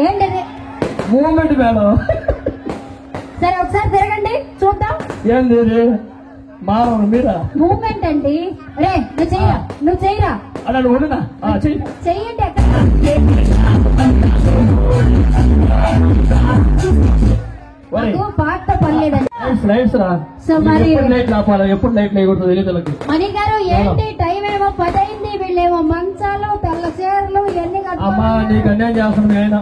ఏంటిది moment madam. సరే ఒకసారి తిరగండి చూద్దాం. ఏంది మారం మీరా మూమెంట్ అండి. రే నువ్వు చెయ్యరా అలా ఉండనా చెయ్యండి. పాట పర్లేదండి. ఎప్పుడు లైట్ లేకూడదు. మణి గారు ఏంటి టైం ఏమో 10 అయింది. వీళ్ళేమో మంచాలు తెల్ల చీరలు ఇవన్నీ అమ్మా నీకు అన్యాయం చేస్తుంది ఆయన.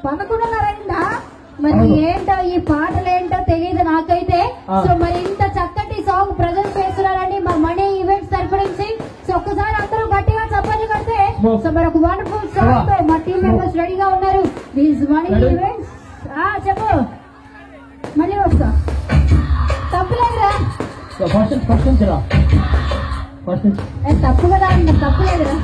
11:30 అయిందా? మరి ఏంటో ఈ పాటలు ఏంటో తెలియదు నాకైతే. సో మరి ఇంత చక్కటి సాంగ్ ప్రజెంట్ చేస్తున్నారండి మా మణి ఈవెంట్స్ తరఫు నుంచి. సో ఒక్కసారి అందరూ గట్టిగా చప్పట్లు కొడితే సో మరి ఒక వండర్ఫుల్ సాంగ్ తో మా టీమ్ మెంబర్స్ రెడీగా ఉన్నారు. These Mani events. చెప్పు మళ్ళీ వస్తా. తప్పులేదురా తప్పు కదా అన్న తప్పులేదురా.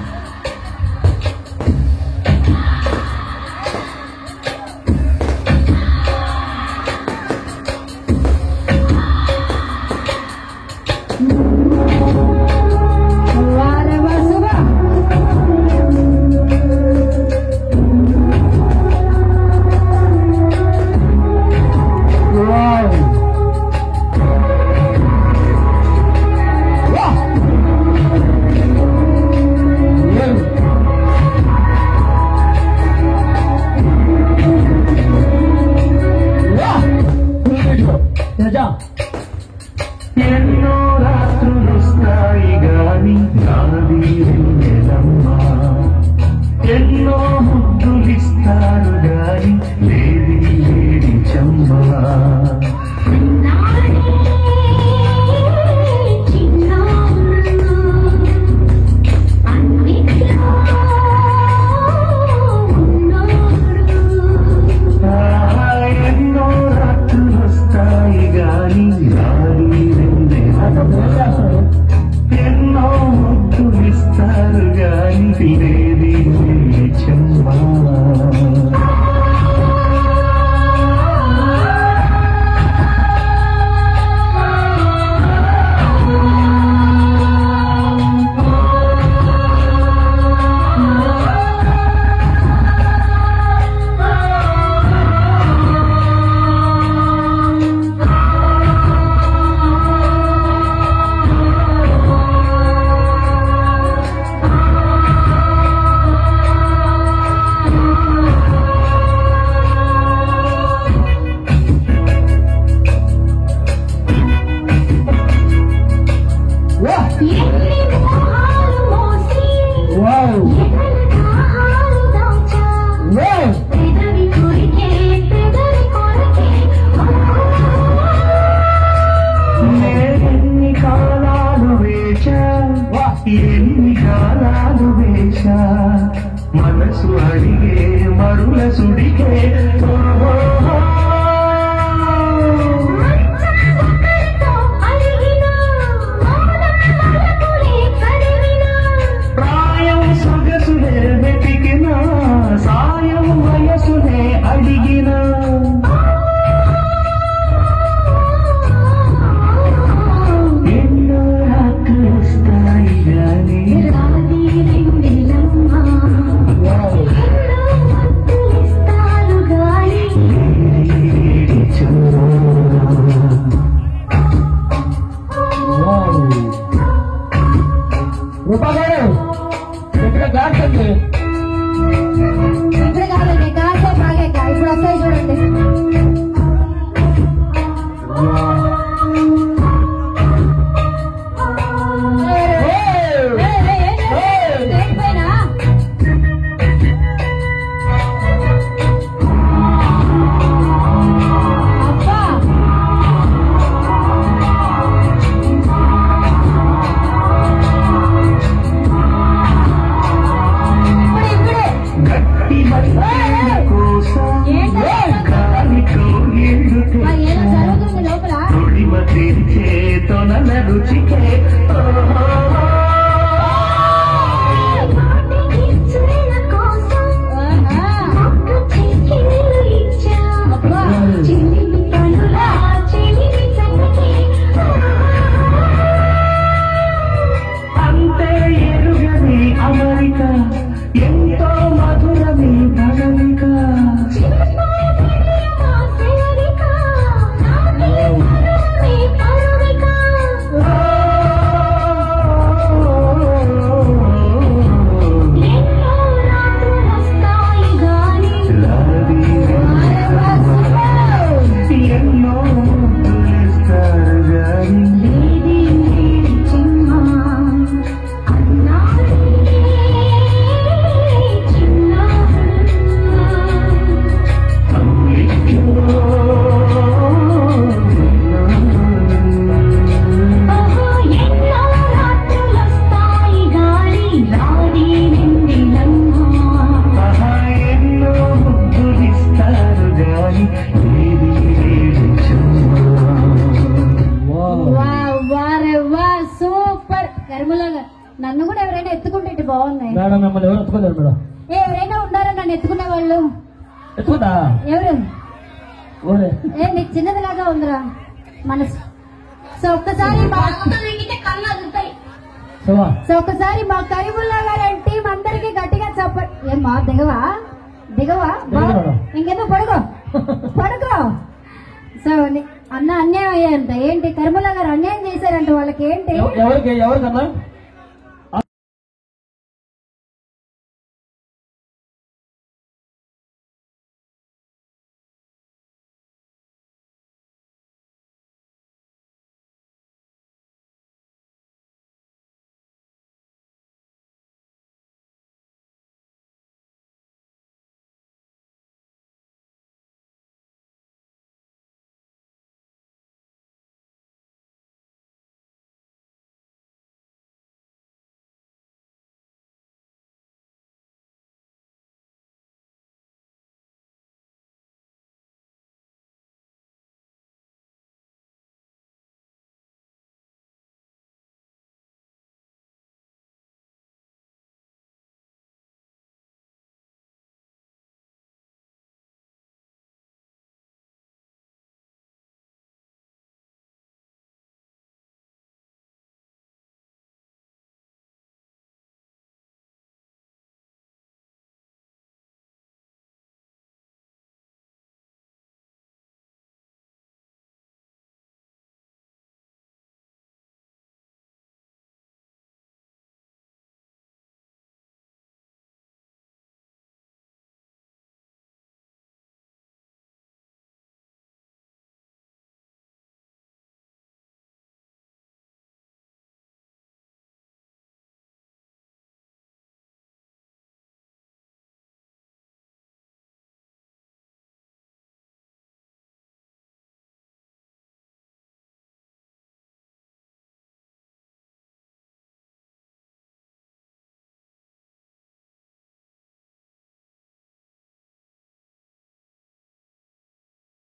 ఎన్నో రాత్రులొస్తాయి గాని నాది వెన్నెలమ్మా, ఎన్నో ముద్దులిస్తారు గాని లేది లేడి చమ్మా. ఎన్నో రాత్రులొస్తాయి గాని నాది ఎన్నో ముద్దులిస్తారు గాని తినేది చెమ్మా. ఎన్ని కాలాలు వేశా మనసు అడిగే మరుల సుడిగే ప్రాయం సొగసులే వెతికిన సాయం వయసులే అడిగిన ఇప్పుడు వస్తాయి చూడండి. గట్టి కోసం లేరు మేడం. ఎవరైనా ఉన్నారా నన్ను ఎత్తుకునే వాళ్ళు? ఎత్తుకుంటా ఎవరు? ఓరే నీకు చిన్నదిలాగా ఉందిరా మనసు. సో ఒక్కసారి ఒక్కసారి మా కరీముల్లా గారి టీం అందరికి గట్టిగా చెప్పండి. ఏమ్మా దిగవా దిగవా? ఇంకెందుకు పడుకో పడుకో. సో అన్న అన్యాయం అయ్యారంట. ఏంటి కరీముల్లా గారు అన్యాయం చేశారంట వాళ్ళకి? ఏంటి ఎవరికన్నా